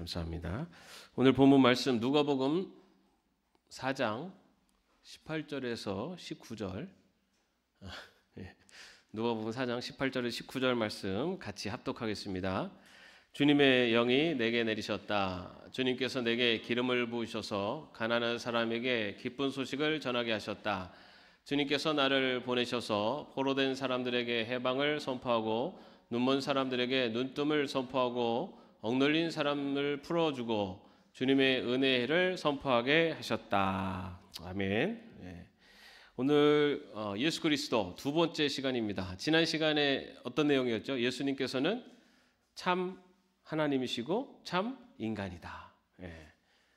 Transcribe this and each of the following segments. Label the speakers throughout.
Speaker 1: 감사합니다. 오늘 본문 말씀 누가복음 4장 18절에서 19절. 누가복음 4장 18절에서 19절 말씀 같이 합독하겠습니다. 주님의 영이 내게 내리셨다. 주님께서 내게 기름을 부으셔서 가난한 사람에게 기쁜 소식을 전하게 하셨다. 주님께서 나를 보내셔서 포로된 사람들에게 해방을 선포하고 눈먼 사람들에게 눈뜸을 선포하고 억눌린 사람을 풀어주고 주님의 은혜를 선포하게 하셨다. 아멘. 오늘 예수 그리스도 두 번째 시간입니다. 지난 시간에 어떤 내용이었죠? 예수님께서는 참 하나님이시고 참 인간이다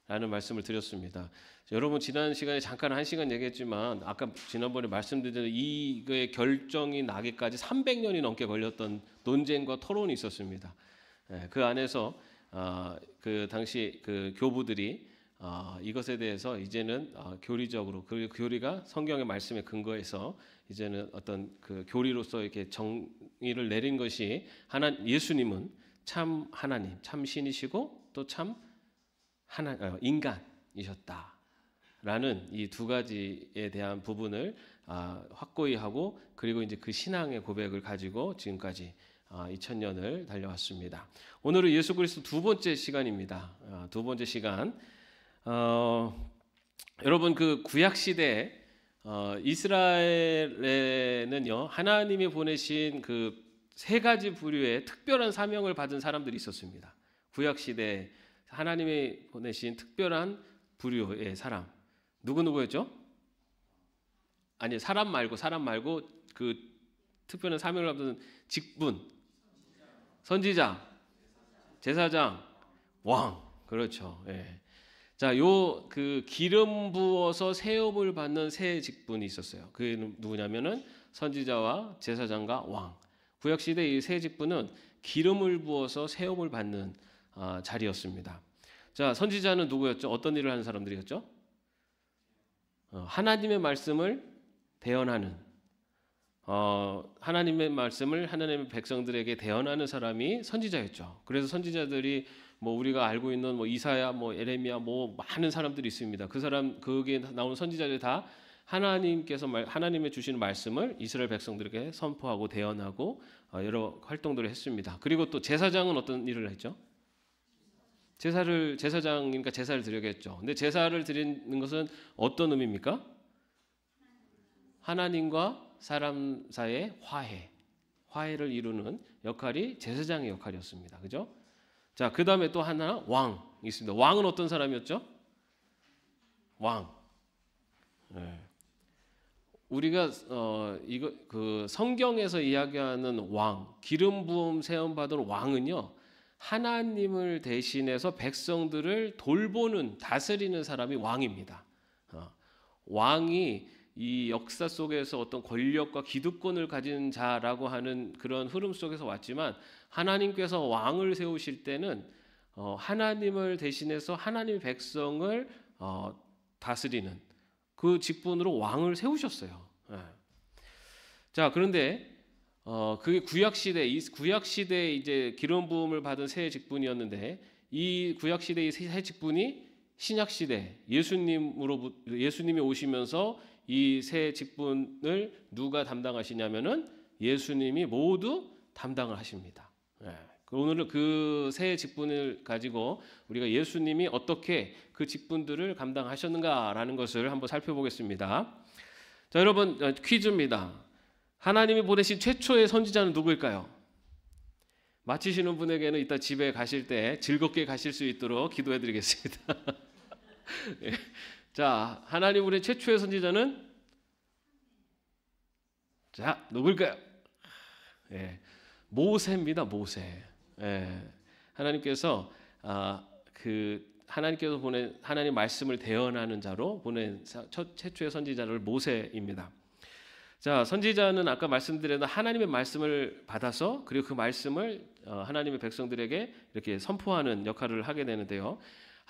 Speaker 1: 라는 말씀을 드렸습니다. 여러분 지난 시간에 잠깐 한 시간 얘기했지만 아까 지난번에 말씀드린 이거의 결정이 나기까지 300년이 넘게 걸렸던 논쟁과 토론이 있었습니다. 그 안에서 그 당시 그 교부들이 이것에 대해서 이제는 교리적으로 그 교리가 성경의 말씀에 근거해서 이제는 어떤 그 교리로서 이렇게 정의를 내린 것이 예수님은 참 하나님, 참 신이시고 또 참 인간이셨다라는 이 두 가지에 대한 부분을 확고히 하고 그리고 이제 그 신앙의 고백을 가지고 지금까지 2000년을 달려왔습니다. 오늘은 예수 그리스도 두 번째 시간입니다. 두 번째 시간. 여러분 그 구약 시대 이스라엘에는요 하나님이 보내신 그 세 가지 부류의 특별한 사명을 받은 사람들이 있었습니다. 구약 시대 하나님이 보내신 특별한 부류의 사람 누구였죠? 아니 사람 말고 그 특별한 사명을 받은 직분 선지자, 제사장, 왕, 그렇죠. 자, 요 그 기름 부어서 세움을 받는 세 직분이 있었어요. 그게 누구냐면은 선지자와 제사장과 왕. 구약 시대 이 세 직분은 기름을 부어서 세움을 받는 자리였습니다. 자, 선지자는 누구였죠? 어떤 일을 하는 사람들이었죠? 하나님의 말씀을 대언하는. 하나님의 말씀을 하나님의 백성들에게 대언하는 사람이 선지자였죠. 그래서 선지자들이 뭐 우리가 알고 있는 뭐 이사야, 뭐 에레미야, 뭐 많은 사람들이 있습니다. 거기에 나오는 선지자들이 다 하나님의 주시는 말씀을 이스라엘 백성들에게 선포하고 대언하고 여러 활동들을 했습니다. 그리고 또 제사장은 어떤 일을 했죠? 제사장이니까 제사를 드려야겠죠. 근데 제사를 드리는 것은 어떤 의미입니까? 하나님과 사람 사이의 화해를 이루는 역할이 제사장의 역할이었습니다. 그죠? 자, 그 다음에 또 하나 왕 있습니다. 왕은 어떤 사람이었죠? 왕. 우리가 이거 그 성경에서 이야기하는 왕, 기름 부음 세움 받은 왕은요 하나님을 대신해서 백성들을 돌보는 다스리는 사람이 왕입니다. 왕이 이 역사 속에서 어떤 권력과 기득권을 가진 자라고 하는 그런 흐름 속에서 왔지만 하나님께서 왕을 세우실 때는 하나님을 대신해서 하나님의 백성을 다스리는 그 직분으로 왕을 세우셨어요. 자, 그런데 그게 구약 시대 이제 기름 부음을 받은 새 직분이었는데 이 구약 시대의 새 직분이 신약 시대 예수님이 오시면서 이 새 직분을 누가 담당하시냐면은 예수님이 모두 담당을 하십니다. 오늘은 그 새 직분을 가지고 우리가 예수님이 어떻게 그 직분들을 감당하셨는가라는 것을 한번 살펴보겠습니다. 자, 여러분 퀴즈입니다. 하나님이 보내신 최초의 선지자는 누구일까요? 맞히시는 분에게는 이따 집에 가실 때 즐겁게 가실 수 있도록 기도해드리겠습니다. 자, 하나님 우리 최초의 선지자는 자 누구일까요? 모세입니다. 모세. 하나님께서 하나님께서 보낸 하나님 말씀을 대언하는 자로 보낸 최초의 선지자를 모세입니다. 자, 선지자는 아까 말씀드린 하나님의 말씀을 받아서 그리고 그 말씀을 하나님의 백성들에게 이렇게 선포하는 역할을 하게 되는데요.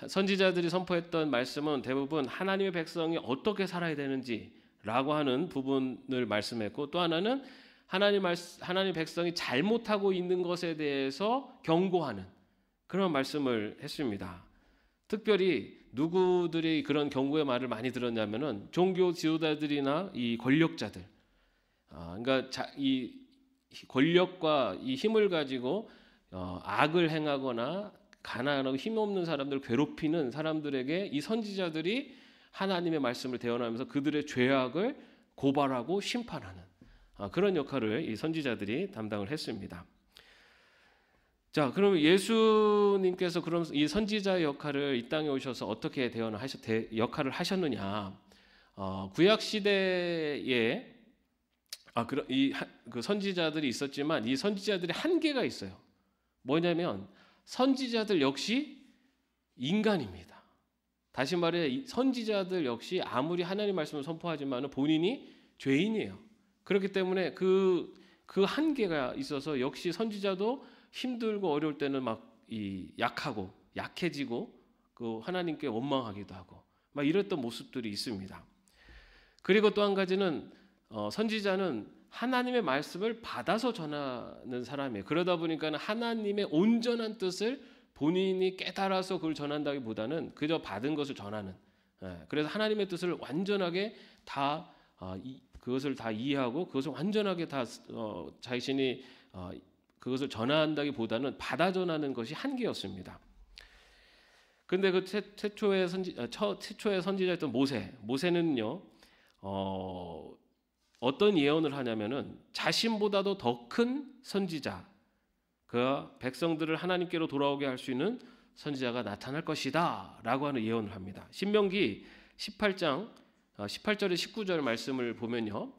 Speaker 1: 선지자들이 선포했던 말씀은 대부분 하나님의 백성이 어떻게 살아야 되는지라고 하는 부분을 말씀했고 또 하나는 하나님 백성이 잘못하고 있는 것에 대해서 경고하는 그런 말씀을 했습니다. 특별히 누구들이 그런 경고의 말을 많이 들었냐면은 종교 지도자들이나 이 권력자들, 그러니까 이 권력과 이 힘을 가지고 악을 행하거나 가난하고 힘없는 사람들을 괴롭히는 사람들에게 이 선지자들이 하나님의 말씀을 대언하면서 그들의 죄악을 고발하고 심판하는 그런 역할을 이 선지자들이 담당을 했습니다. 자, 그럼 예수님께서 그럼 이 선지자 역할을 이 땅에 오셔서 어떻게 역할을 하셨느냐? 구약 시대에 그 선지자들이 있었지만 이 선지자들의 한계가 있어요. 뭐냐면 선지자들 역시 인간입니다. 다시 말해 이 선지자들 역시 아무리 하나님 말씀을 선포하지만 본인이 죄인이에요. 그렇기 때문에 그 한계가 있어서 역시 선지자도 힘들고 어려울 때는 약하고 약해지고 그 하나님께 원망하기도 하고 막 이랬던 모습들이 있습니다. 그리고 또 한 가지는 선지자는 하나님의 말씀을 받아서 전하는 사람이에요. 그러다 보니까 하나님의 온전한 뜻을 본인이 깨달아서 그걸 전한다기보다는 그저 받은 것을 전하는. 그래서 하나님의 뜻을 완전하게 그것을 다 이해하고 그것을 완전하게 다 자신이 그것을 전한다기보다는 받아 전하는 것이 한계였습니다. 그런데 그 최초의 선지자였던 모세는요, 어떤 예언을 하냐면은 자신보다도 더 큰 선지자, 그 백성들을 하나님께로 돌아오게 할 수 있는 선지자가 나타날 것이다라고 하는 예언을 합니다. 신명기 18장 18절에 19절 말씀을 보면요.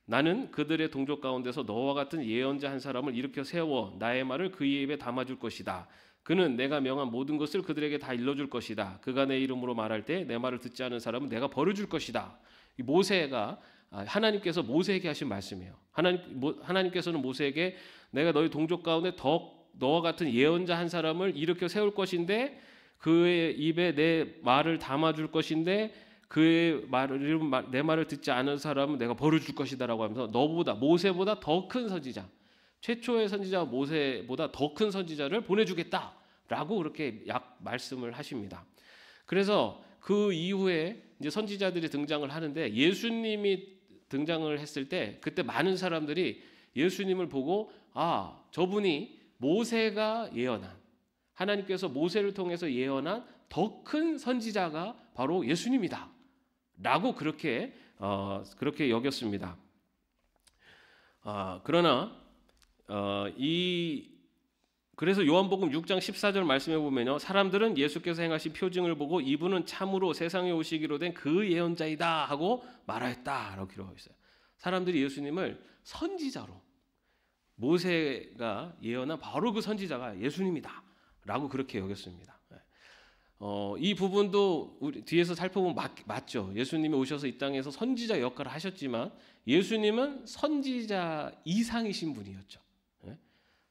Speaker 1: 나는 그들의 동족 가운데서 너와 같은 예언자 한 사람을 일으켜 세워 나의 말을 그의 입에 담아줄 것이다. 그는 내가 명한 모든 것을 그들에게 다 일러줄 것이다. 그가 내 이름으로 말할 때 내 말을 듣지 않은 사람은 내가 벌어줄 것이다. 이 모세가 하나님께서 모세에게 하신 말씀이에요. 하나님께서는 모세에게 내가 너희 동족 가운데 너와 같은 예언자 한 사람을 일으켜 세울 것인데 그의 입에 내 말을 담아줄 것인데 그의 내 말을 듣지 않은 사람은 내가 벌어줄 것이다라고 하면서 모세보다 더 큰 선지자, 최초의 선지자 모세보다 더 큰 선지자를 보내주겠다라고 그렇게 말씀을 하십니다. 그래서 그 이후에 이제 선지자들이 등장을 하는데 예수님이 등장을 했을 때 그때 많은 사람들이 예수님을 보고 저분이 모세가 예언한 하나님께서 모세를 통해서 예언한 더 큰 선지자가 바로 예수님이다. 라고 그렇게 여겼습니다. 그래서 요한복음 6장 14절 말씀해 보면요, 사람들은 예수께서 행하신 표징을 보고 이분은 참으로 세상에 오시기로 된 그 예언자이다 하고 말하였다라고 기록하고 있어요. 사람들이 예수님을 선지자로 모세가 예언한 바로 그 선지자가 예수님이다라고 그렇게 여겼습니다. 이 부분도 우리 뒤에서 살펴보면 맞죠. 예수님이 오셔서 이 땅에서 선지자 역할을 하셨지만 예수님은 선지자 이상이신 분이었죠.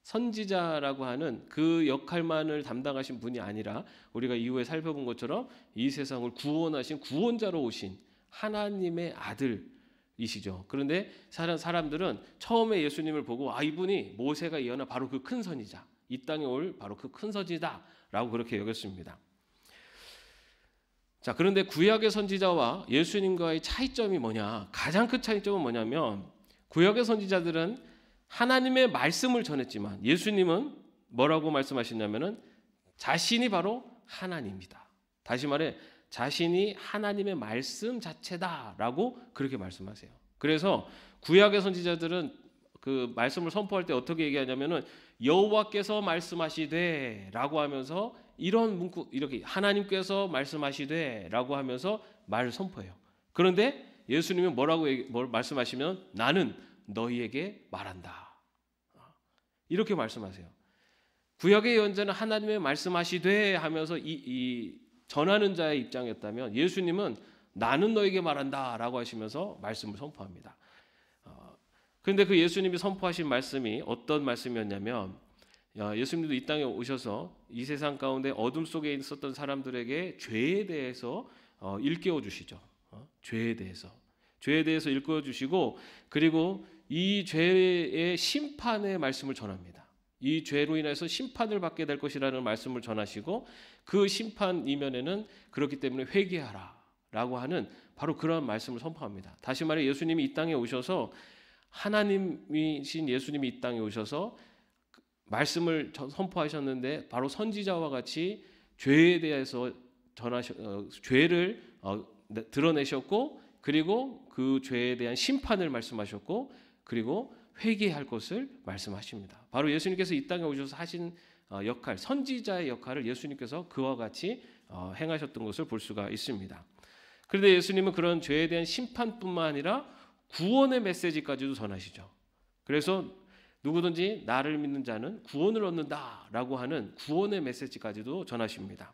Speaker 1: 선지자라고 하는 그 역할만을 담당하신 분이 아니라 우리가 이후에 살펴본 것처럼 이 세상을 구원하신 구원자로 오신 하나님의 아들이시죠. 그런데 사람들은 처음에 예수님을 보고 이분이 모세가 예언한 바로 그 큰 선지자, 이 땅에 올 바로 그 큰 선지자라고 그렇게 여겼습니다. 자, 그런데 구약의 선지자와 예수님과의 차이점이 뭐냐? 가장 큰 차이점은 뭐냐면 구약의 선지자들은 하나님의 말씀을 전했지만 예수님은 뭐라고 말씀하시냐면은 자신이 바로 하나님이다. 다시 말해 자신이 하나님의 말씀 자체다라고 그렇게 말씀하세요. 그래서 구약의 선지자들은 그 말씀을 선포할 때 어떻게 얘기하냐면은 여호와께서 말씀하시되라고 하면서 이런 문구 이렇게 하나님께서 말씀하시되라고 하면서 말을 선포해요. 그런데 예수님은 뭐라고 말씀하시면 나는 너희에게 말한다. 이렇게 말씀하세요. 구약의 예언자는 하나님의 말씀하시되 하면서 이 전하는 자의 입장이었다면 예수님은 나는 너에게 말한다라고 하시면서 말씀을 선포합니다. 그런데 그 예수님이 선포하신 말씀이 어떤 말씀이었냐면 예수님도 이 땅에 오셔서 이 세상 가운데 어둠 속에 있었던 사람들에게 죄에 대해서 일깨워 주시죠. 죄에 대해서 일깨워 주시고 그리고 이 죄의 심판의 말씀을 전합니다. 이 죄로 인해서 심판을 받게 될 것이라는 말씀을 전하시고 그 심판 이면에는 그렇기 때문에 회개하라라고 하는 바로 그런 말씀을 선포합니다. 다시 말해 예수님이 이 땅에 오셔서 하나님이신 예수님이 이 땅에 오셔서 말씀을 선포하셨는데 바로 선지자와 같이 죄에 대해서 죄를 드러내셨고 그리고 그 죄에 대한 심판을 말씀하셨고 그리고 회개할 것을 말씀하십니다. 바로 예수님께서 이 땅에 오셔서 하신 역할, 선지자의 역할을 예수님께서 그와 같이 행하셨던 것을 볼 수가 있습니다. 그런데 예수님은 그런 죄에 대한 심판뿐만 아니라 구원의 메시지까지도 전하시죠. 그래서 누구든지 나를 믿는 자는 구원을 얻는다라고 하는 구원의 메시지까지도 전하십니다.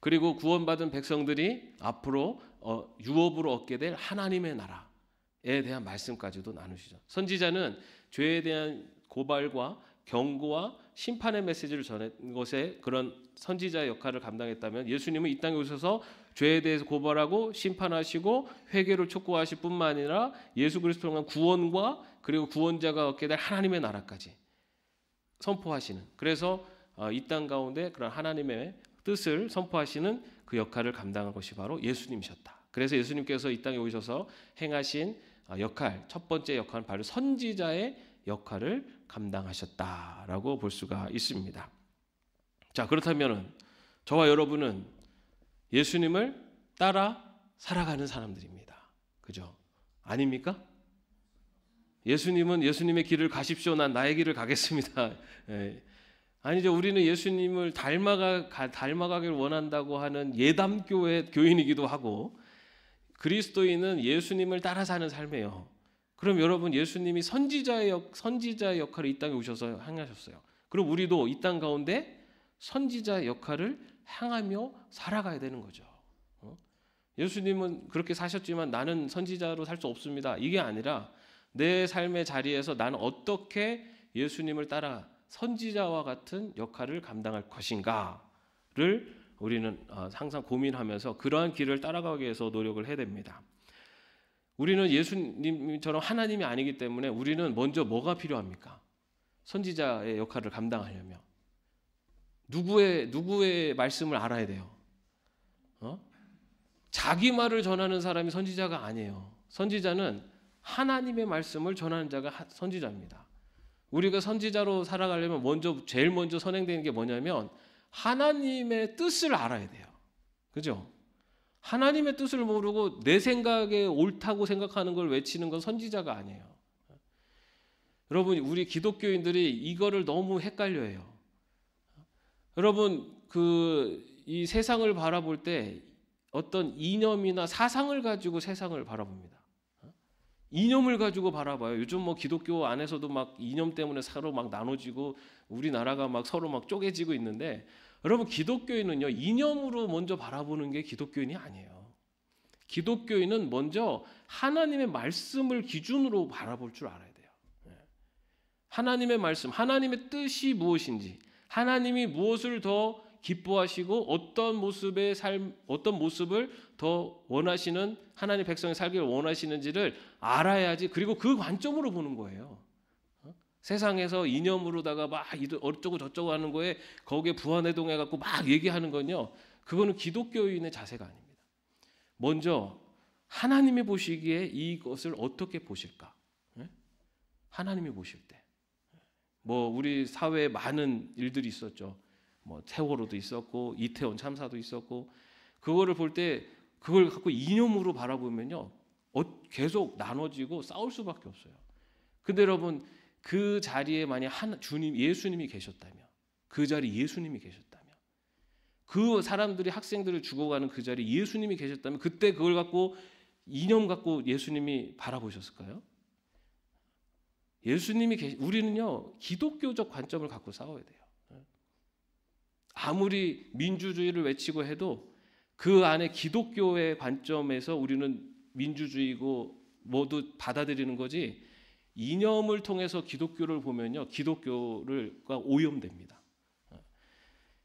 Speaker 1: 그리고 구원받은 백성들이 앞으로 유업으로 얻게 될 하나님의 나라에 대한 말씀까지도 나누시죠. 선지자는 죄에 대한 고발과 경고와 심판의 메시지를 전한 것에 그런 선지자의 역할을 감당했다면 예수님은 이 땅에 오셔서 죄에 대해서 고발하고 심판하시고 회개를 촉구하실 뿐만 아니라 예수 그리스도를 통한 구원과 그리고 구원자가 얻게 될 하나님의 나라까지 선포하시는, 그래서 이 땅 가운데 그런 하나님의 뜻을 선포하시는 그 역할을 감당한 것이 바로 예수님이셨다. 그래서 예수님께서 이 땅에 오셔서 행하신 역할, 첫 번째 역할은 바로 선지자의 역할을 감당하셨다라고 볼 수가 있습니다. 자, 그렇다면 저와 여러분은 예수님을 따라 살아가는 사람들입니다. 그죠? 아닙니까? 예수님은 예수님의 길을 가십시오. 난 나의 길을 가겠습니다. 아니죠. 우리는 예수님을 닮아가길 원한다고 하는 예담교회 교인이기도 하고 그리스도인은 예수님을 따라 사는 삶이에요. 그럼 여러분 예수님이 선지자의 역할을 이 땅에 오셔서 행하셨어요. 그럼 우리도 이 땅 가운데 선지자의 역할을 행하며 살아가야 되는 거죠. 예수님은 그렇게 사셨지만 나는 선지자로 살 수 없습니다. 이게 아니라 내 삶의 자리에서 나는 어떻게 예수님을 따라 선지자와 같은 역할을 감당할 것인가를 우리는 항상 고민하면서 그러한 길을 따라가기 위해서 노력을 해야 됩니다. 우리는 예수님처럼 하나님이 아니기 때문에 우리는 먼저 뭐가 필요합니까? 선지자의 역할을 감당하려면 누구의 말씀을 알아야 돼요. 자기 말을 전하는 사람이 선지자가 아니에요. 선지자는 하나님의 말씀을 전하는 자가 선지자입니다. 우리가 선지자로 살아가려면 제일 먼저 선행되는 게 뭐냐면 하나님의 뜻을 알아야 돼요. 그죠? 하나님의 뜻을 모르고 내 생각에 옳다고 생각하는 걸 외치는 건 선지자가 아니에요. 여러분, 우리 기독교인들이 이거를 너무 헷갈려해요. 여러분, 이 세상을 바라볼 때 어떤 이념이나 사상을 가지고 세상을 바라봅니다. 이념을 가지고 바라봐요. 요즘 뭐 기독교 안에서도 막 이념 때문에 서로 막 나눠지고 우리나라가 막 서로 막 쪼개지고 있는데 여러분 기독교인은요 이념으로 먼저 바라보는 게 기독교인이 아니에요. 기독교인은 먼저 하나님의 말씀을 기준으로 바라볼 줄 알아야 돼요. 하나님의 말씀, 하나님의 뜻이 무엇인지, 하나님이 무엇을 더 기뻐하시고 어떤 모습의 삶, 어떤 모습을 더 원하시는 하나님 백성의 살기를 원하시는지를 알아야지. 그리고 그 관점으로 보는 거예요. 세상에서 이념으로다가 막 어쩌고 저쩌고 하는 거에 거기에 부안해동해 갖고 막 얘기하는 건요. 그거는 기독교인의 자세가 아닙니다. 먼저 하나님이 보시기에 이것을 어떻게 보실까? 하나님이 보실 때. 뭐 우리 사회에 많은 일들이 있었죠. 뭐 세월호도 있었고 이태원 참사도 있었고 그거를 볼 때 그걸 갖고 이념으로 바라보면요 계속 나눠지고 싸울 수밖에 없어요. 근데 여러분 그 자리에 만약 예수님이 계셨다면, 그 자리에 예수님이 계셨다면, 그 사람들이 학생들을 죽어가는 그 자리에 예수님이 계셨다면 그때 그걸 갖고 이념 갖고 예수님이 바라보셨을까요? 우리는요 기독교적 관점을 갖고 싸워야 돼요. 아무리 민주주의를 외치고 해도 그 안에 기독교의 관점에서 우리는 민주주의고 모두 받아들이는 거지 이념을 통해서 기독교를 보면요 기독교가 오염됩니다.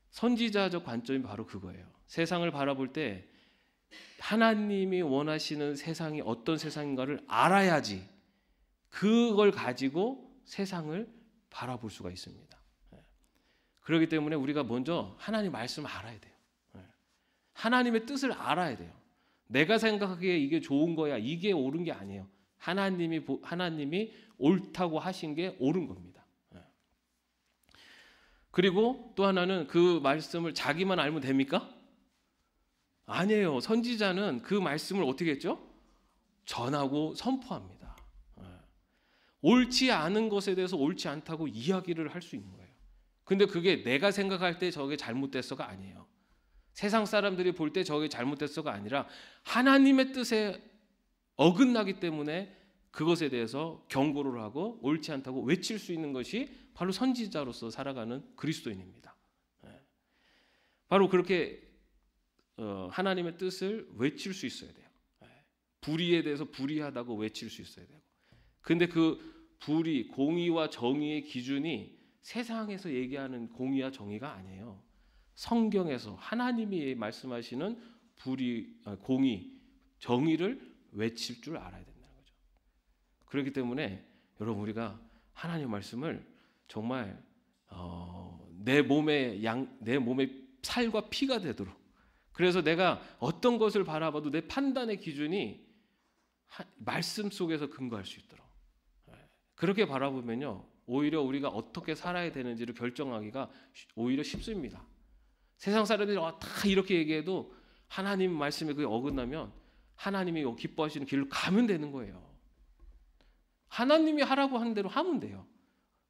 Speaker 1: 선지자적 관점이 바로 그거예요. 세상을 바라볼 때 하나님이 원하시는 세상이 어떤 세상인가를 알아야지 그걸 가지고 세상을 바라볼 수가 있습니다. 그렇기 때문에 우리가 먼저 하나님 말씀을 알아야 돼요. 하나님의 뜻을 알아야 돼요. 내가 생각하기에 이게 좋은 거야, 이게 옳은 게 아니에요. 하나님이 옳다고 하신 게 옳은 겁니다. 그리고 또 하나는 그 말씀을 자기만 알면 됩니까? 아니에요. 선지자는 그 말씀을 어떻게 했죠? 전하고 선포합니다. 옳지 않은 것에 대해서 옳지 않다고 이야기를 할 수 있는 거예요. 근데 그게 내가 생각할 때 저게 잘못됐어가 아니에요. 세상 사람들이 볼 때 저게 잘못됐어가 아니라 하나님의 뜻에 어긋나기 때문에 그것에 대해서 경고를 하고 옳지 않다고 외칠 수 있는 것이 바로 선지자로서 살아가는 그리스도인입니다. 바로 그렇게 하나님의 뜻을 외칠 수 있어야 돼요. 불의에 대해서 불의하다고 외칠 수 있어야 되고. 근데 그 불의, 공의와 정의의 기준이 세상에서 얘기하는 공의와 정의가 아니에요. 성경에서 하나님이 말씀하시는 불의, 공의, 정의를 외칠 줄 알아야 된다는 거죠. 그렇기 때문에 여러분 우리가 하나님의 말씀을 정말 내 몸의 살과 피가 되도록, 그래서 내가 어떤 것을 바라봐도 내 판단의 기준이 말씀 속에서 근거할 수 있도록 그렇게 바라보면요 오히려 우리가 어떻게 살아야 되는지를 결정하기가 오히려 쉽습니다. 세상 사람들이 다 이렇게 얘기해도 하나님 말씀에 그게 어긋나면 하나님이 기뻐하시는 길로 가면 되는 거예요. 하나님이 하라고 하는 대로 하면 돼요.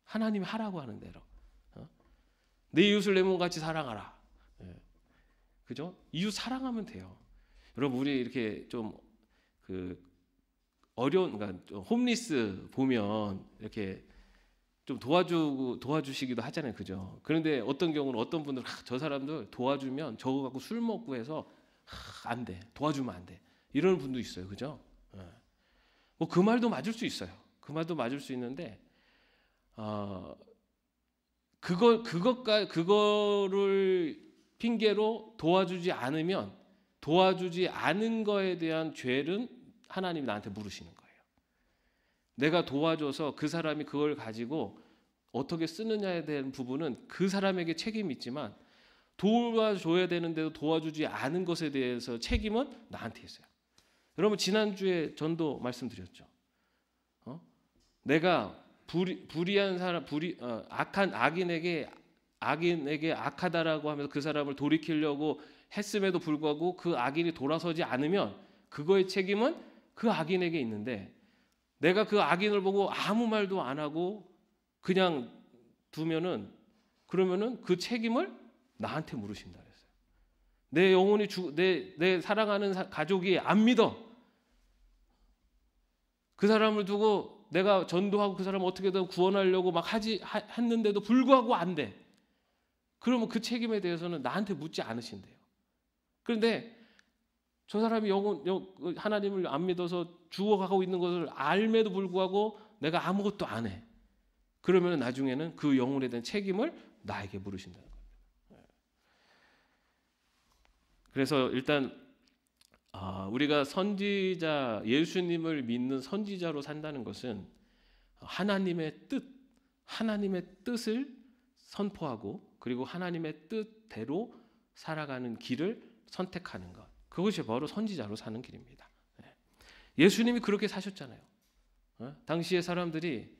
Speaker 1: 하나님이 하라고 하는 대로. 내 이웃을 내 몸같이 사랑하라. 그죠? 이웃 사랑하면 돼요. 여러분 우리 이렇게 좀 어려운, 그러니까 홈리스 보면 이렇게 좀 도와주시기도 하잖아요, 그죠? 그런데 어떤 경우는 어떤 분들 저 사람들 도와주면 저거 갖고 술 먹고 해서 안 돼, 도와주면 안 돼, 이런 분도 있어요, 그죠? 뭐 그 말도 맞을 수 있어요. 그 말도 맞을 수 있는데 그거를 핑계로 도와주지 않은 거에 대한 죄는 하나님이 나한테 물으시는 거예요. 내가 도와줘서 그 사람이 그걸 가지고 어떻게 쓰느냐에 대한 부분은 그 사람에게 책임이 있지만 도와줘야 되는데도 도와주지 않은 것에 대해서 책임은 나한테 있어요. 여러분 지난주에 전도 말씀드렸죠. 내가 불의한 사람, 악한 악인에게 악하다라고 하면서 그 사람을 돌이키려고 했음에도 불구하고 그 악인이 돌아서지 않으면 그거의 책임은 그 악인에게 있는데, 내가 그 악인을 보고 아무 말도 안 하고 그냥 두면은 그러면은 그 책임을 나한테 물으신다 그랬어요. 내 영혼이 내 사랑하는 가족이 안 믿어. 그 사람을 두고 내가 전도하고 그 사람을 어떻게든 구원하려고 막 했는데도 불구하고 안 돼. 그러면 그 책임에 대해서는 나한테 묻지 않으신대요. 그런데 저 사람이 하나님을 안 믿어서 죽어가고 있는 것을 알매도 불구하고 내가 아무것도 안 해. 그러면 나중에는 그 영혼에 대한 책임을 나에게 물으신다는 겁니다. 그래서 일단 우리가 선지자, 예수님을 믿는 선지자로 산다는 것은 하나님의 뜻을 선포하고 그리고 하나님의 뜻대로 살아가는 길을 선택하는 것. 그것이 바로 선지자로 사는 길입니다. 예수님이 그렇게 사셨잖아요. 당시의 사람들이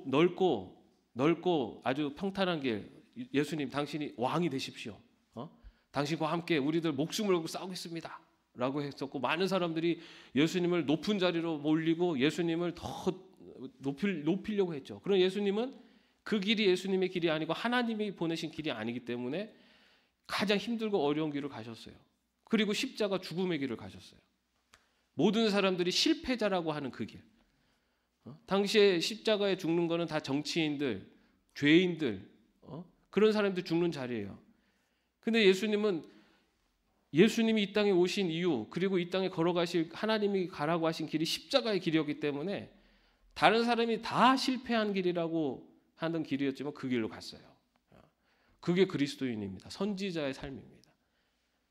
Speaker 1: 넓고 아주 평탄한 길, 예수님 당신이 왕이 되십시오. 당신과 함께 우리들 목숨을 걸고 싸우겠습니다 라고 했었고, 많은 사람들이 예수님을 높은 자리로 몰리고 예수님을 더 높이려고 했죠. 그런 예수님은 그 길이 예수님의 길이 아니고 하나님이 보내신 길이 아니기 때문에 가장 힘들고 어려운 길을 가셨어요. 그리고 십자가 죽음의 길을 가셨어요. 모든 사람들이 실패자라고 하는 그 길. 당시에 십자가에 죽는 거는 다 정치인들, 죄인들, 그런 사람들 죽는 자리예요. 근데 예수님이 이 땅에 오신 이유, 그리고 이 땅에 걸어가실 하나님이 가라고 하신 길이 십자가의 길이었기 때문에 다른 사람이 다 실패한 길이라고 하는 길이었지만 그 길로 갔어요. 그게 그리스도인입니다. 선지자의 삶입니다.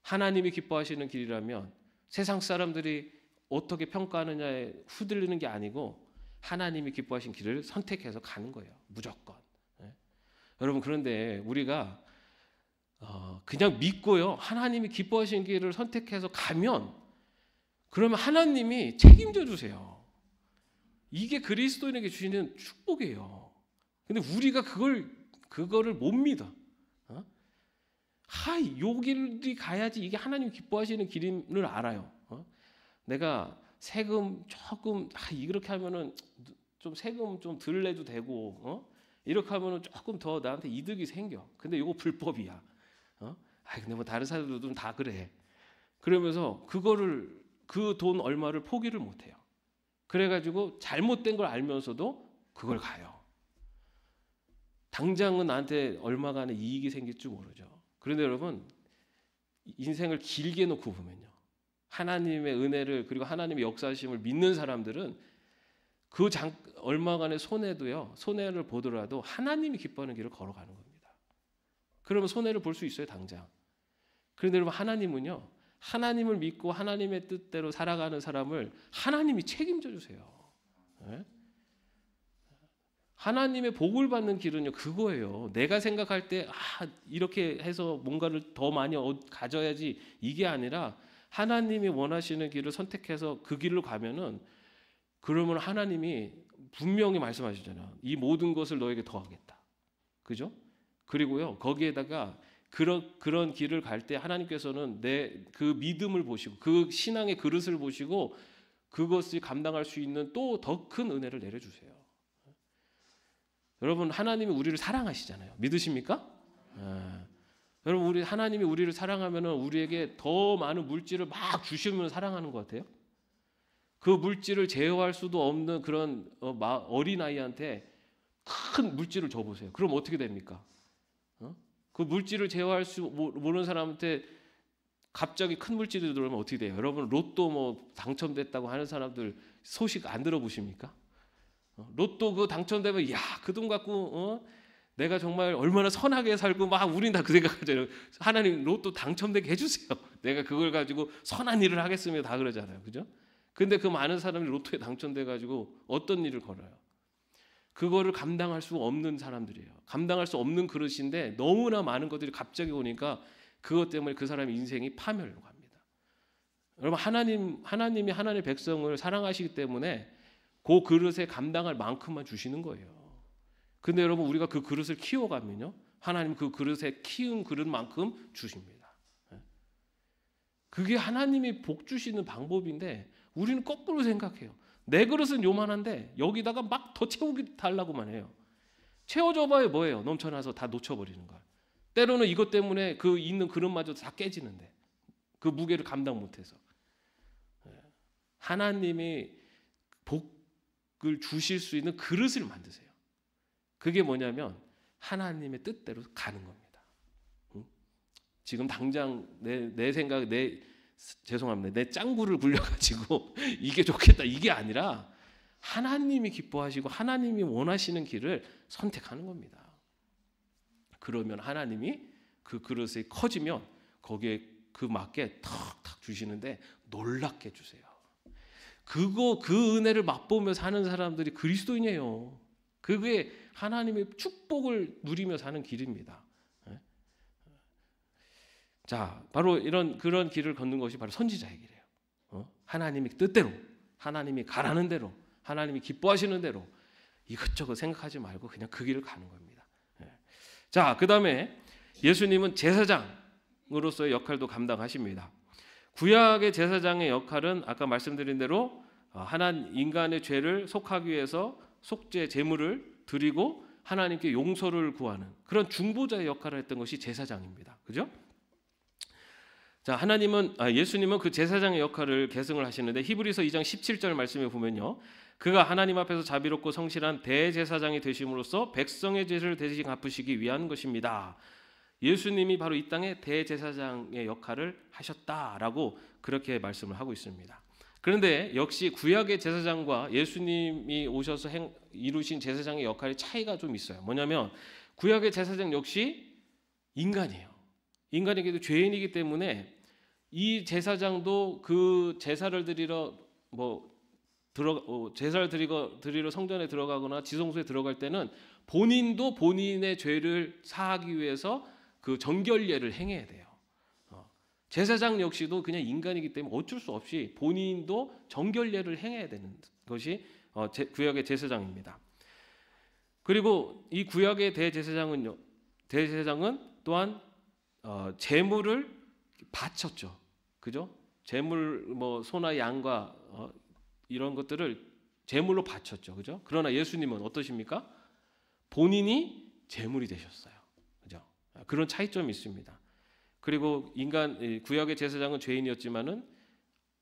Speaker 1: 하나님이 기뻐하시는 길이라면 세상 사람들이 어떻게 평가하느냐에 흔들리는 게 아니고 하나님이 기뻐하신 길을 선택해서 가는 거예요. 무조건. 예. 여러분 그런데 우리가 그냥 믿고요. 하나님이 기뻐하신 길을 선택해서 가면 그러면 하나님이 책임져 주세요. 이게 그리스도인에게 주시는 축복이에요. 근데 우리가 그거를 못 믿어. 요 길이 가야지 이게 하나님 기뻐하시는 길임을 알아요. 내가 세금 조금 이렇게 하면은 좀 세금 좀 덜 내도 되고 이렇게 하면은 조금 더 나한테 이득이 생겨. 근데 이거 불법이야. 근데 뭐 다른 사람들도 다 그래. 그러면서 그 돈 얼마를 포기를 못 해요. 그래가지고 잘못된 걸 알면서도 그걸 가요. 당장은 나한테 얼마간의 이익이 생길 줄 모르죠. 그런데 여러분 인생을 길게 놓고 보면요. 하나님의 은혜를 그리고 하나님의 역사하심을 믿는 사람들은 얼마간의 손해를 보더라도 하나님이 기뻐하는 길을 걸어가는 겁니다. 그러면 손해를 볼 수 있어요, 당장. 그런데 여러분 하나님은요. 하나님을 믿고 하나님의 뜻대로 살아가는 사람을 하나님이 책임져 주세요. 네? 하나님의 복을 받는 길은요 그거예요. 내가 생각할 때 이렇게 해서 뭔가를 더 많이 가져야지 이게 아니라 하나님이 원하시는 길을 선택해서 그 길로 가면은 그러면 하나님이 분명히 말씀하시잖아요. 이 모든 것을 너에게 더하겠다. 그죠? 그리고요 거기에다가 그런 길을 갈 때 하나님께서는 내 그 믿음을 보시고 그 신앙의 그릇을 보시고 그것을 감당할 수 있는 또 더 큰 은혜를 내려주세요. 여러분 하나님이 우리를 사랑하시잖아요. 믿으십니까? 여러분 하나님이 우리를 사랑하면 우리에게 더 많은 물질을 막 주시면 사랑하는 것 같아요. 그 물질을 제어할 수도 없는 그런 어린아이한테 큰 물질을 줘보세요. 그럼 어떻게 됩니까? 그 물질을 제어할 수 모르는 사람한테 갑자기 큰 물질이 들어오면 어떻게 돼요? 여러분 로또 뭐 당첨됐다고 하는 사람들 소식 안 들어보십니까? 로또 그 당첨되면 그 돈 갖고 내가 정말 얼마나 선하게 살고 막 우린 다 그 생각하잖아요. 하나님 로또 당첨되게 해주세요. 내가 그걸 가지고 선한 일을 하겠습니다. 다 그러잖아요. 그죠? 근데 그 많은 사람이 로또에 당첨돼 가지고 어떤 일을 걸어요? 그거를 감당할 수 없는 사람들이에요. 감당할 수 없는 그릇인데 너무나 많은 것들이 갑자기 오니까 그것 때문에 그 사람의 인생이 파멸로 갑니다. 여러분 하나님이 하나님의 백성을 사랑하시기 때문에 그 그릇에 감당할 만큼만 주시는 거예요. 근데 여러분 우리가 그 그릇을 키워가면요. 하나님 그 그릇에 키운 그릇만큼 주십니다. 그게 하나님이 복 주시는 방법인데 우리는 거꾸로 생각해요. 내 그릇은 요만한데 여기다가 막 더 채우기 달라고만 해요. 채워줘봐야 뭐예요? 넘쳐나서 다 놓쳐버리는 거야. 때로는 이것 때문에 그 있는 그릇마저도 다 깨지는데 그 무게를 감당 못해서. 하나님이 복을 주실 수 있는 그릇을 만드세요. 그게 뭐냐면 하나님의 뜻대로 가는 겁니다. 지금 당장 내 생각 죄송합니다. 내 짱구를 굴려가지고 이게 좋겠다 이게 아니라 하나님이 기뻐하시고 하나님이 원하시는 길을 선택하는 겁니다. 그러면 하나님이 그 그릇이 커지면 거기에 그 맞게 턱턱 주시는데 놀랍게 주세요. 그 은혜를 맛보며 사는 사람들이 그리스도인이에요. 그게 하나님의 축복을 누리며 사는 길입니다. 자, 바로 그런 길을 걷는 것이 바로 선지자의 길이에요. 하나님의 뜻대로, 하나님이 가라는 대로, 하나님이 기뻐하시는 대로 이것저것 생각하지 말고 그냥 그 길을 가는 겁니다. 자, 그 다음에 예수님은 제사장으로서의 역할도 감당하십니다. 구약의 제사장의 역할은 아까 말씀드린 대로 인간의 죄를 속하기 위해서 속죄 제물을 드리고 하나님께 용서를 구하는 그런 중보자의 역할을 했던 것이 제사장입니다. 그죠? 자, 예수님은 그 제사장의 역할을 계승을 하시는데 히브리서 2장 17절 말씀에 보면요. 그가 하나님 앞에서 자비롭고 성실한 대제사장이 되심으로써 백성의 죄를 대신 갚으시기 위한 것입니다. 예수님이 바로 이 땅에 대제사장의 역할을 하셨다라고 그렇게 말씀을 하고 있습니다. 그런데 역시 구약의 제사장과 예수님이 오셔서 이루신 제사장의 역할의 차이가 좀 있어요. 뭐냐면 구약의 제사장 역시 인간이에요. 인간에게도 죄인이기 때문에 이 제사장도 그 제사를 드리러 제사를 드리러 성전에 들어가거나 지성소에 들어갈 때는 본인도 본인의 죄를 사하기 위해서 그 정결례를 행해야 돼요. 제사장 역시도 그냥 인간이기 때문에 어쩔 수 없이 본인도 정결례를 행해야 되는 것이 구약의 제사장입니다. 그리고 이 구약의 대제사장은 또한 제물을 바쳤죠. 그죠? 제물 뭐 소나 양과 이런 것들을 제물로 바쳤죠. 그죠? 그러나 예수님은 어떠십니까? 본인이 제물이 되셨어요. 그죠? 그런 차이점이 있습니다. 그리고 구약의 제사장은 죄인이었지만은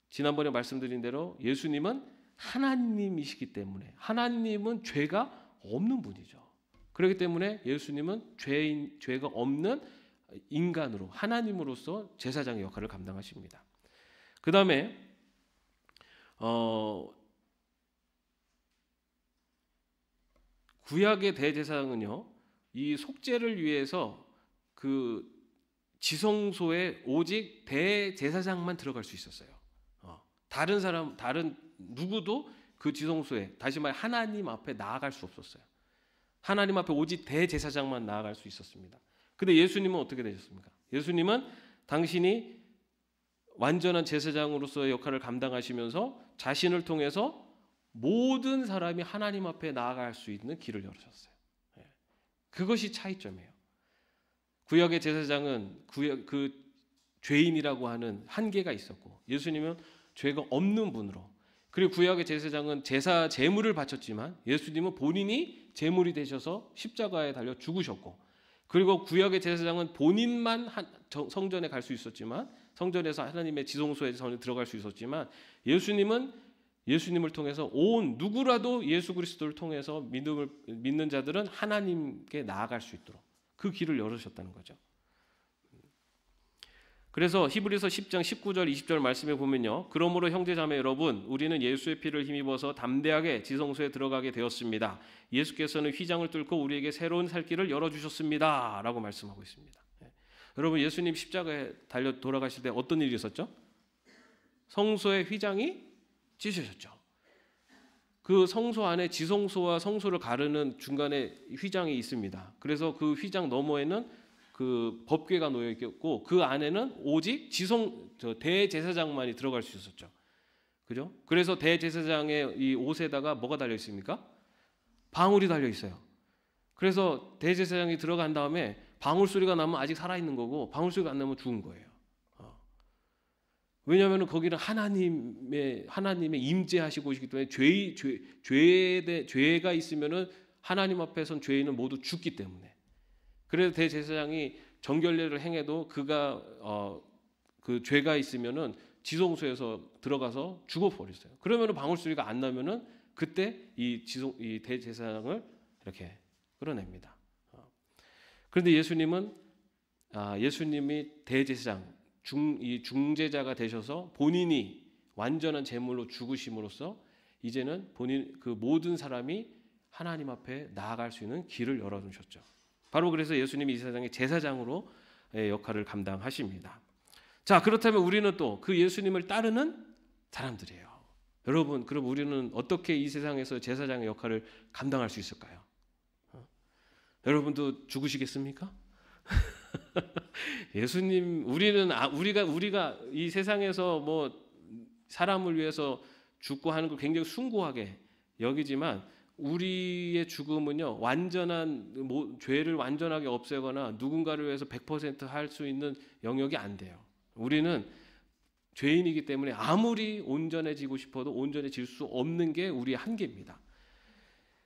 Speaker 1: 지난번에 말씀드린 대로 예수님은 하나님이시기 때문에 하나님은 죄가 없는 분이죠. 그렇기 때문에 예수님은 죄가 없는 인간으로 하나님으로서 제사장의 역할을 감당하십니다. 그 다음에 구약의 대제사장은요, 이 속죄를 위해서 그 지성소에 오직 대제사장만 들어갈 수 있었어요. 다른 누구도 그 지성소에, 다시 말해 하나님 앞에 나아갈 수 없었어요. 하나님 앞에 오직 대제사장만 나아갈 수 있었습니다. 근데 예수님은 어떻게 되셨습니까? 예수님은 당신이 완전한 제사장으로서의 역할을 감당하시면서 자신을 통해서 모든 사람이 하나님 앞에 나아갈 수 있는 길을 열으셨어요. 그것이 차이점이에요. 구약의 제사장은 그 죄인이라고 하는 한계가 있었고, 예수님은 죄가 없는 분으로, 그리고 구약의 제사장은 제물을 바쳤지만 예수님은 본인이 제물이 되셔서 십자가에 달려 죽으셨고, 그리고 구약의 제사장은 본인만 성전에 갈 수 있었지만, 성전에서 하나님의 지성소에 들어갈 수 있었지만, 예수님을 통해서 온 누구라도 예수 그리스도를 통해서 믿는 자들은 하나님께 나아갈 수 있도록 그 길을 열으셨다는 거죠. 그래서 히브리서 10장 19절 20절 말씀에 보면요, 그러므로 형제자매 여러분, 우리는 예수의 피를 힘입어서 담대하게 지성소에 들어가게 되었습니다. 예수께서는 휘장을 뚫고 우리에게 새로운 살 길을 열어주셨습니다 라고 말씀하고 있습니다. 여러분, 예수님 십자가에 달려 돌아가실 때 어떤 일이 있었죠? 성소의 휘장이 찢어졌죠. 그 성소 안에 지성소와 성소를 가르는 중간에 휘장이 있습니다. 그래서 그 휘장 너머에는 그 법궤가 놓여 있고, 그 안에는 오직 대제사장만이 들어갈 수 있었죠. 그죠? 그래서 대제사장의 이 옷에다가 뭐가 달려 있습니까? 방울이 달려 있어요. 그래서 대제사장이 들어간 다음에 방울 소리가 나면 아직 살아 있는 거고, 방울 소리가 안 나면 죽은 거예요. 왜냐하면 거기는 하나님의 임재하시고 계시기 때문에 죄가 있으면은 하나님 앞에선 죄인은 모두 죽기 때문에. 그래서 대제사장이 정결례를 행해도 그가 그 죄가 있으면은 지성소에서 들어가서 죽어버렸어요. 그러면은 방울 소리가 안 나면은 그때 이 대제사장을 이렇게 끌어냅니다. 그런데 예수님이 대제사장, 이 중재자가 되셔서 본인이 완전한 제물로 죽으심으로써 이제는 그 모든 사람이 하나님 앞에 나아갈 수 있는 길을 열어주셨죠. 바로 그래서 예수님이 이 세상의 제사장으로 역할을 감당하십니다. 자, 그렇다면 우리는 또 그 예수님을 따르는 사람들이에요. 여러분, 그럼 우리는 어떻게 이 세상에서 제사장의 역할을 감당할 수 있을까요? 여러분도 죽으시겠습니까? 예수님, 우리가 이 세상에서 뭐 사람을 위해서 죽고 하는 걸 굉장히 숭고하게 여기지만, 우리의 죽음은요, 죄를 완전하게 없애거나 누군가를 위해서 100% 할 수 있는 영역이 안 돼요. 우리는 죄인이기 때문에 아무리 온전해지고 싶어도 온전해질 수 없는 게 우리의 한계입니다.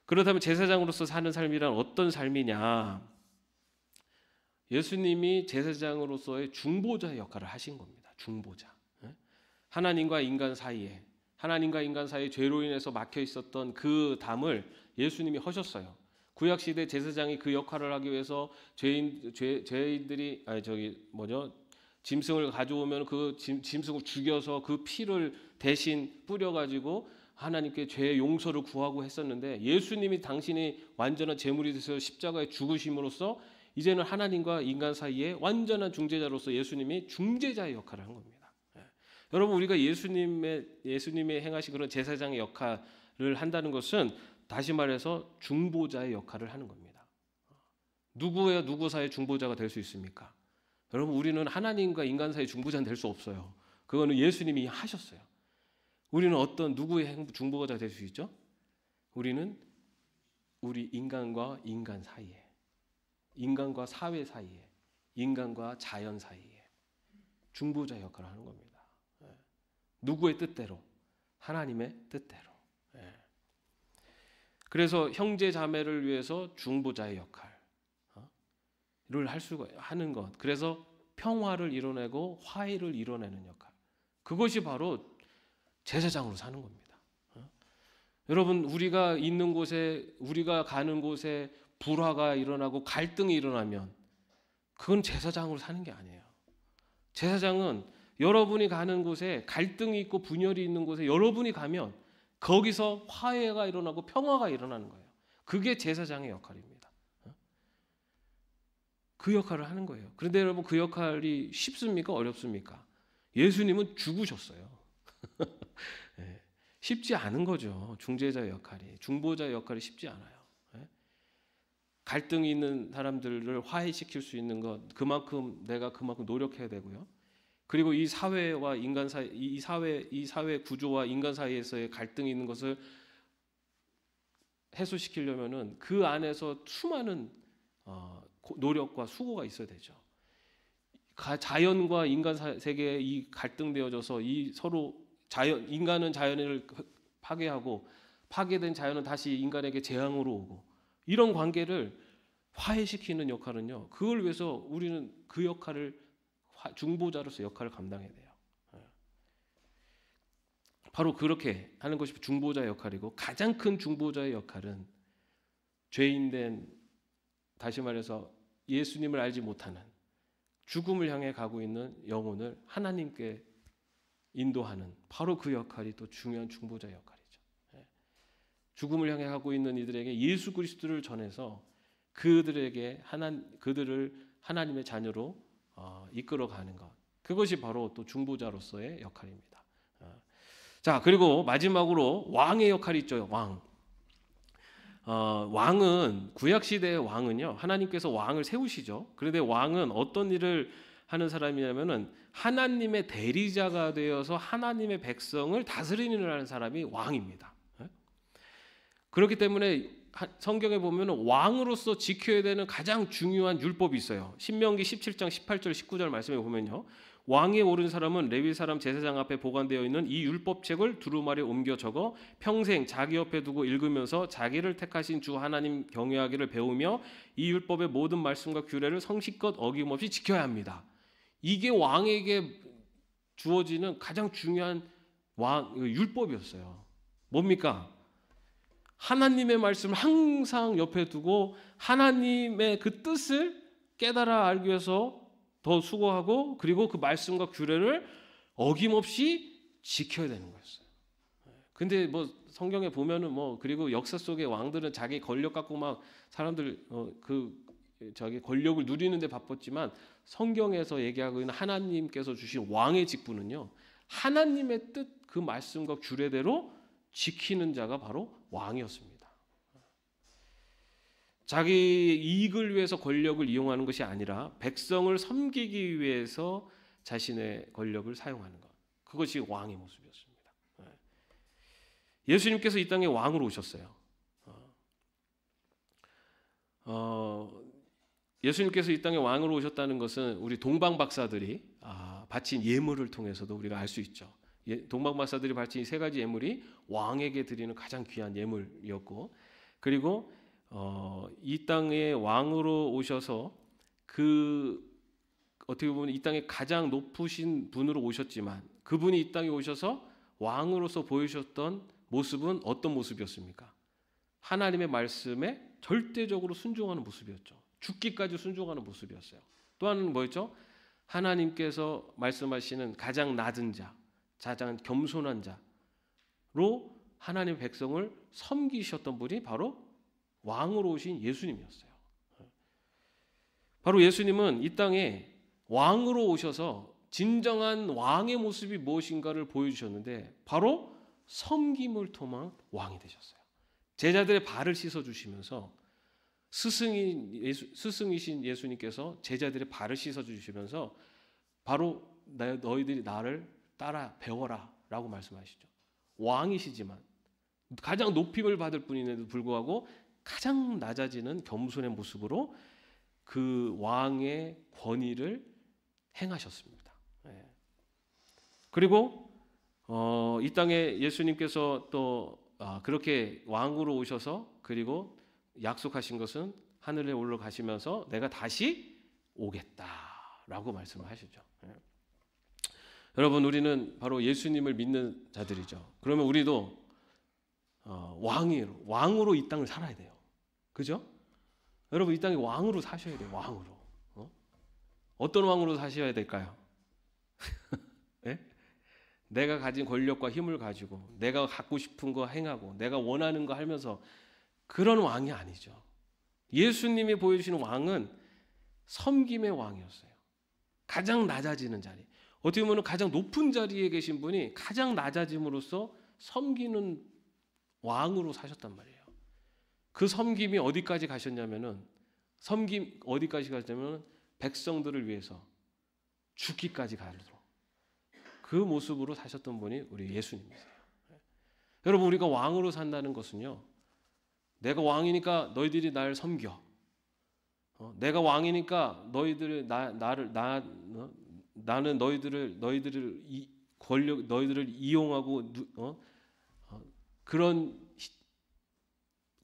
Speaker 1: 그렇다면 제사장으로서 사는 삶이란 어떤 삶이냐? 예수님이 제사장으로서의 중보자의 역할을 하신 겁니다. 중보자. 하나님과 인간 사이에 죄로 인해서 막혀 있었던 그 담을 예수님이 하셨어요. 구약 시대 제사장이 그 역할을 하기 위해서 죄인들이 짐승을 가져오면 그 짐승을 죽여서 그 피를 대신 뿌려가지고 하나님께 죄의 용서를 구하고 했었는데, 예수님이 당신이 완전한 제물이 되셔서 십자가에 죽으심으로써 이제는 하나님과 인간 사이에 완전한 중재자로서 예수님이 중재자의 역할을 한 겁니다. 여러분, 우리가 예수님의 행하신 그런 제사장의 역할을 한다는 것은 다시 말해서 중보자의 역할을 하는 겁니다. 누구야 누구 사이의 중보자가 될 수 있습니까? 여러분, 우리는 하나님과 인간 사이의 중보자는 될 수 없어요. 그거는 예수님이 하셨어요. 우리는 어떤 누구의 중보자가 될 수 있죠? 우리는 우리 인간과 인간 사이에, 인간과 사회 사이에, 인간과 자연 사이에 중보자 역할을 하는 겁니다. 누구의 뜻대로? 하나님의 뜻대로. 그래서 형제 자매를 위해서 중보자의 역할을 하는 것. 그래서 평화를 이뤄내고 화해를 이뤄내는 역할. 그것이 바로 제사장으로 사는 겁니다. 여러분, 우리가 있는 곳에, 우리가 가는 곳에 불화가 일어나고 갈등이 일어나면 그건 제사장으로 사는 게 아니에요. 제사장은 여러분이 가는 곳에 갈등이 있고 분열이 있는 곳에 여러분이 가면 거기서 화해가 일어나고 평화가 일어나는 거예요. 그게 제사장의 역할입니다. 그 역할을 하는 거예요. 그런데 여러분, 그 역할이 쉽습니까? 어렵습니까? 예수님은 죽으셨어요. 쉽지 않은 거죠. 중재자의 역할이, 중보자의 역할이 쉽지 않아요. 갈등이 있는 사람들을 화해시킬 수 있는 것, 내가 그만큼 노력해야 되고요. 그리고 이 사회와 인간 사이, 이 사회 구조와 인간 사이에서의 갈등이 있는 것을 해소시키려면은 그 안에서 수많은 노력과 수고가 있어야 되죠. 자연과 인간 세계에 이 갈등되어져서 이 서로 인간은 자연을 파괴하고 파괴된 자연은 다시 인간에게 재앙으로 오고, 이런 관계를 화해시키는 역할은요, 그걸 위해서 우리는 그 역할을 중보자로서 역할을 감당해야 돼요. 바로 그렇게 하는 것이 중보자의 역할이고, 가장 큰 중보자의 역할은 죄인된, 다시 말해서 예수님을 알지 못하는, 죽음을 향해 가고 있는 영혼을 하나님께 인도하는, 바로 그 역할이 또 중요한 중보자의 역할이죠. 죽음을 향해 가고 있는 이들에게 예수 그리스도를 전해서 그들을 하나님의 자녀로 이끌어가는 것, 그것이 바로 또 중보자로서의 역할입니다. 자, 그리고 마지막으로 왕의 역할이 있죠. 왕은, 구약 시대의 왕은요, 하나님께서 왕을 세우시죠. 그런데 왕은 어떤 일을 하는 사람이냐면은 하나님의 대리자가 되어서 하나님의 백성을 다스리는 일을 하는 사람이 왕입니다. 그렇기 때문에 성경에 보면 왕으로서 지켜야 되는 가장 중요한 율법이 있어요. 신명기 17장 18절 19절 말씀에 보면요, 왕위에 오른 사람은 레위 사람 제사장 앞에 보관되어 있는 이 율법책을 두루마리에 옮겨 적어 평생 자기 옆에 두고 읽으면서 자기를 택하신 주 하나님 경외하기를 배우며 이 율법의 모든 말씀과 규례를 성실껏 어김없이 지켜야 합니다. 이게 왕에게 주어지는 가장 중요한 율법이었어요. 뭡니까? 하나님의 말씀을 항상 옆에 두고 하나님의 그 뜻을 깨달아 알기 위해서 더 수고하고, 그리고 그 말씀과 규례를 어김없이 지켜야 되는 거였어요. 근데 뭐 성경에 보면은 그리고 역사 속의 왕들은 자기 권력 갖고 막 사람들 자기 권력을 누리는데 바빴지만, 성경에서 얘기하고 있는 하나님께서 주신 왕의 직분은요, 하나님의 뜻, 그 말씀과 규례대로 지키는 자가 바로 왕이었습니다. 자기 이익을 위해서 권력을 이용하는 것이 아니라 백성을 섬기기 위해서 자신의 권력을 사용하는 것, 그것이 왕의 모습이었습니다. 예수님께서 이 땅에 왕으로 오셨어요. 예수님께서 이 땅에 왕으로 오셨다는 것은 우리 동방 박사들이 바친 예물을 통해서도 우리가 알 수 있죠. 동방 박사들이 바친 이 세 가지 예물이 왕에게 드리는 가장 귀한 예물이었고, 그리고 이 땅에 왕으로 오셔서 어떻게 보면 이 땅에 가장 높으신 분으로 오셨지만, 그분이 이 땅에 오셔서 왕으로서 보이셨던 모습은 어떤 모습이었습니까? 하나님의 말씀에 절대적으로 순종하는 모습이었죠. 죽기까지 순종하는 모습이었어요. 또한 뭐였죠? 하나님께서 말씀하시는 가장 낮은 자, 가장 겸손한 자로 하나님의 백성을 섬기셨던 분이 바로 왕으로 오신 예수님이었어요. 바로 예수님은 이 땅에 왕으로 오셔서 진정한 왕의 모습이 무엇인가를 보여주셨는데 바로 섬김을 통한 왕이 되셨어요. 제자들의 발을 씻어주시면서 스승이신 예수님께서 제자들의 발을 씻어주시면서 바로 너희들이 나를 따라 배워라 라고 말씀하시죠. 왕이시지만 가장 높임을 받을 분인데도 불구하고 가장 낮아지는 겸손의 모습으로 그 왕의 권위를 행하셨습니다. 그리고 이 땅에 예수님께서 또 그렇게 왕으로 오셔서 그리고 약속하신 것은 하늘에 올라가시면서 내가 다시 오겠다라고 말씀하시죠. 여러분, 우리는 바로 예수님을 믿는 자들이죠. 그러면 우리도 왕으로 이 땅을 살아야 돼요. 그죠? 여러분, 이 땅에 왕으로 사셔야 돼요. 왕으로. 어떤 왕으로 사셔야 될까요? 네? 내가 가진 권력과 힘을 가지고 내가 갖고 싶은 거 행하고 내가 원하는 거 하면서 그런 왕이 아니죠. 예수님이 보여주시는 왕은 섬김의 왕이었어요. 가장 낮아지는 자리. 어떻게 보면 가장 높은 자리에 계신 분이 가장 낮아짐으로써 섬기는 왕으로 사셨단 말이에요. 그 섬김이 어디까지 가셨냐면은 백성들을 위해서 죽기까지 가도록 그 모습으로 사셨던 분이 우리 예수님이세요. 여러분, 우리가 왕으로 산다는 것은요, 내가 왕이니까 너희들이 날 섬겨. 내가 왕이니까 나는 너희들을 이용하고 그런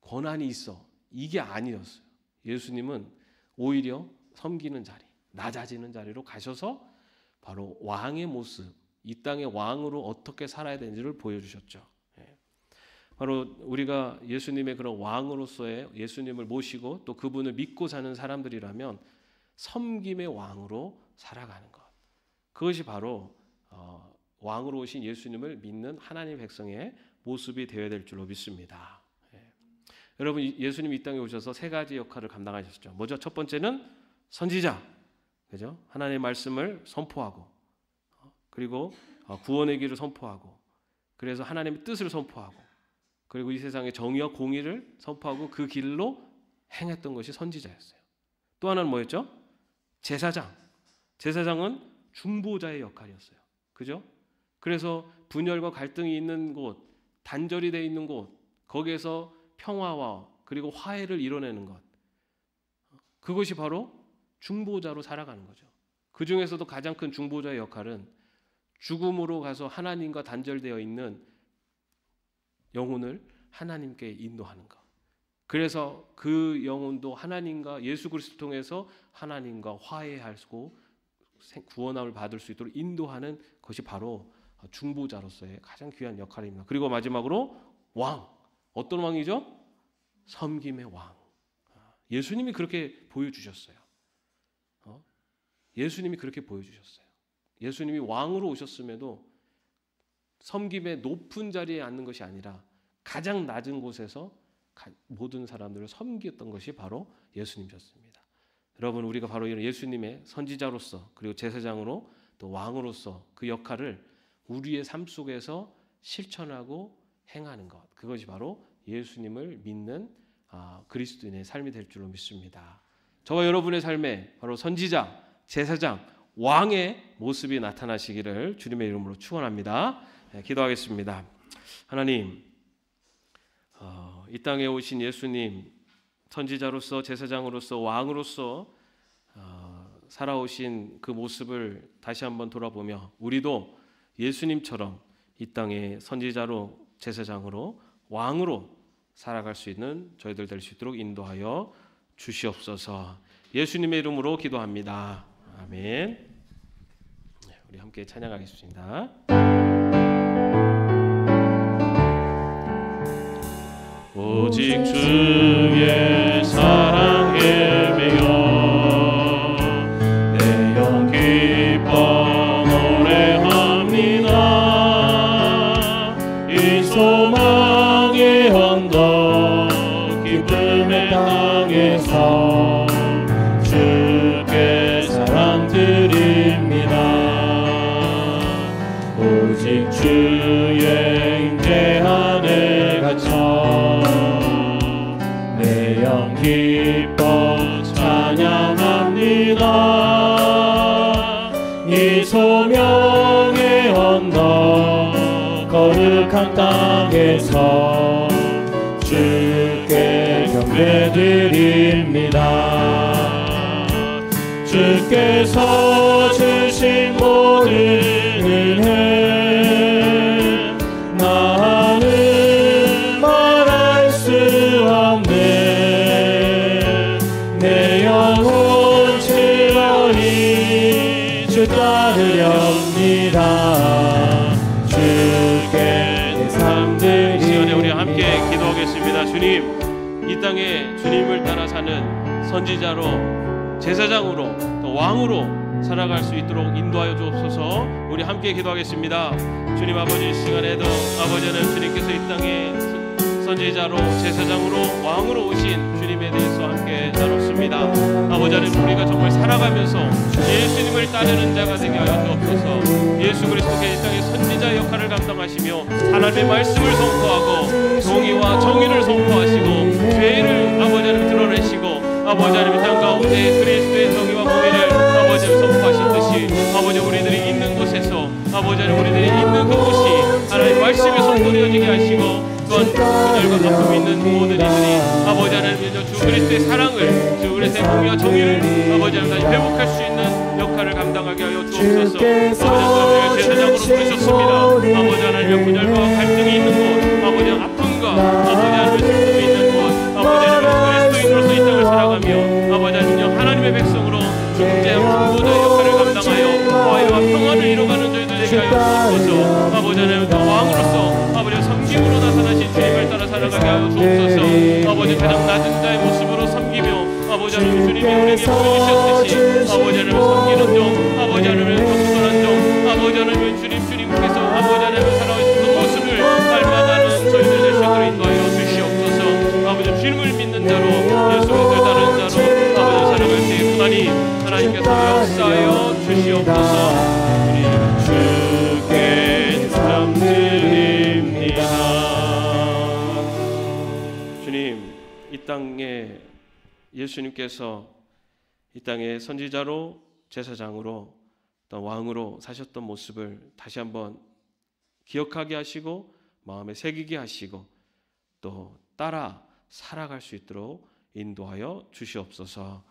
Speaker 1: 권한이 있어. 이게 아니었어요. 예수님은 오히려 섬기는 자리, 낮아지는 자리로 가셔서 바로 왕의 모습, 이 땅의 왕으로 어떻게 살아야 되는지를 보여주셨죠. 바로 우리가 예수님의 그런 왕으로서의 예수님을 모시고 또 그분을 믿고 사는 사람들이라면 섬김의 왕으로 살아가는 것. 그것이 바로 왕으로 오신 예수님을 믿는 하나님 백성의 모습이 되어야 될 줄로 믿습니다. 여러분, 예수님이 이 땅에 오셔서 세 가지 역할을 감당하셨죠. 먼저 첫 번째는 선지자, 그죠? 하나님의 말씀을 선포하고, 그리고 구원의 길을 선포하고, 그래서 하나님의 뜻을 선포하고, 그리고 이 세상의 정의와 공의를 선포하고 그 길로 행했던 것이 선지자였어요. 또 하나는 뭐였죠? 제사장. 제사장은 중보자의 역할이었어요. 그죠? 그래서 분열과 갈등이 있는 곳, 단절이 되어 있는 곳, 거기에서 평화와 그리고 화해를 이뤄내는 것, 그것이 바로 중보자로 살아가는 거죠. 그 중에서도 가장 큰 중보자의 역할은 죽음으로 가서 하나님과 단절되어 있는 영혼을 하나님께 인도하는 것. 그래서 그 영혼도 하나님과 예수 그리스도를 통해서 하나님과 화해하고 구원함을 받을 수 있도록 인도하는 것이 바로 중보자로서의 가장 귀한 역할입니다. 그리고 마지막으로 왕. 어떤 왕이죠? 섬김의 왕. 예수님이 그렇게 보여주셨어요. 예수님이 그렇게 보여주셨어요. 예수님이 왕으로 오셨음에도 섬김의 높은 자리에 앉는 것이 아니라 가장 낮은 곳에서 모든 사람들을 섬겼던 것이 바로 예수님이셨습니다. 여러분, 우리가 바로 이런 예수님의 선지자로서 그리고 제사장으로 또 왕으로서 그 역할을 우리의 삶 속에서 실천하고 행하는 것, 그것이 바로 예수님을 믿는 그리스도인의 삶이 될 줄로 믿습니다. 저와 여러분의 삶에 바로 선지자, 제사장, 왕의 모습이 나타나시기를 주님의 이름으로 축원합니다. 기도하겠습니다. 하나님, 이 땅에 오신 예수님, 선지자로서 제사장으로서 왕으로서 살아오신 그 모습을 다시 한번 돌아보며 우리도 예수님처럼 이 땅에 선지자로 제사장으로 왕으로 살아갈 수 있는 저희들 될 수 있도록 인도하여 주시옵소서. 예수님의 이름으로 기도합니다. 아멘. 우리 함께 찬양하겠습니다. 오직 주의 사랑에 매여 내 영 기뻐 노래합니다. 이 소망의 언덕 기쁨의 땅에서 주께 사랑 드립니다.
Speaker 2: 이 소명의 언덕 거룩한 땅에서 주께 경배드립니다. 주께서 주신 모든 은혜 나는 말할 수 없네. 내 영혼 주여리 주 따르렵니다. 주께 내 삶들이.
Speaker 1: 시간에 우리 함께 기도하겠습니다. 주님, 이 땅에 주님을 따라 사는 선지자로, 제사장으로, 또 왕으로 살아갈 수 있도록 인도하여 주옵소서. 우리 함께 기도하겠습니다. 주님 아버지, 이 시간에도 아버지는 주님께서 이 땅에 선지자로, 제사장으로, 왕으로 오신 주님에 대해서 함께 나눴습니다. 아버지는 우리가 정말 살아가면서 예수님을 따르는 자가 되게 하여 주옵소서. 예수 그리스도께서 이 땅의 선지자 역할을 감당하시며 하나님의 말씀을 선포하고 정의와 정의를 선포하시고 죄를 아버지는 드러내시고 아버지 하나님 땅 가운데 그리스도의 정의와 공의를 아버지 선포하신 듯이 아버지 우리들이 있는 곳에서 아버지 하나님 우리들이 있는 그곳이 하나님 말씀이 선포되어지게 하시고 또한 그들과 아픔이 있는 모든 이들이 아버지 하나님 주 그리스도의 사랑을, 주 그리스도의 공의와 정의를 아버지 하나님 다시 회복할 수 있는 역할을 감당하게 하여 주옵소서. 아버지 하나님 제사장으로 부르셨습니다. 아버지 하나님의 분열과 갈등이 있는 곳, 아버지 아픔과 아버지 하나님의 슬픔이 있는 곳, 아버지 하나님의 그리스도인으로서 이 땅을 살아가며 아버지 하나님 하나님의 백성으로 중재와 중보자의 역할을 감당하여 화해와 평화를 이뤄가는 저희들 되게 하여 주옵소서. 아버지 하나님 왕으로서 아버지 섬김으로 나타나신 주님을 따라 살아가게 하여 주옵소서. 아버지 가장 낮은 자의 모습으로 섬기며 아버지 하나님 주님이 우리에게 보여주셨듯이 아버지 하나님 섬기는 종, 아버지 하나님의 겸손한 종, 아버지 하나님 주님께서 아버지 하나님 살아오신 그 모습을 닮아가는 저희들 되시도록 인도하여 주시옵소서. 아버지 주님을 믿는 자로 예수 그리스도를 따르는 자로 아버지 살아갈 때 하나님께서 역사하여 주시옵소서. 우리 주께 감사드립니다. 주님, 이 땅에 예수님께서 이 땅에 선지자로, 제사장으로, 또 왕으로 사셨던 모습을 다시 한번 기억하게 하시고 마음에 새기게 하시고 또 따라 살아갈 수 있도록 인도하여 주시옵소서.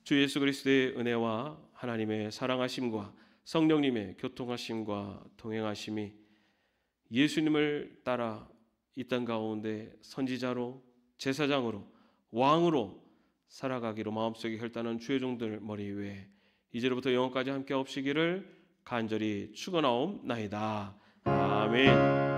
Speaker 1: 주 예수 그리스도의 은혜와 하나님의 사랑하심과 성령님의 교통하심과 동행하심이 예수님을 따라 이 땅 가운데 선지자로, 제사장으로, 왕으로 살아가기로 마음속에 결단한 주의 종들 머리 위에 이제로부터 영원까지 함께 없으시기를 간절히 축원하옵나이다. 아멘.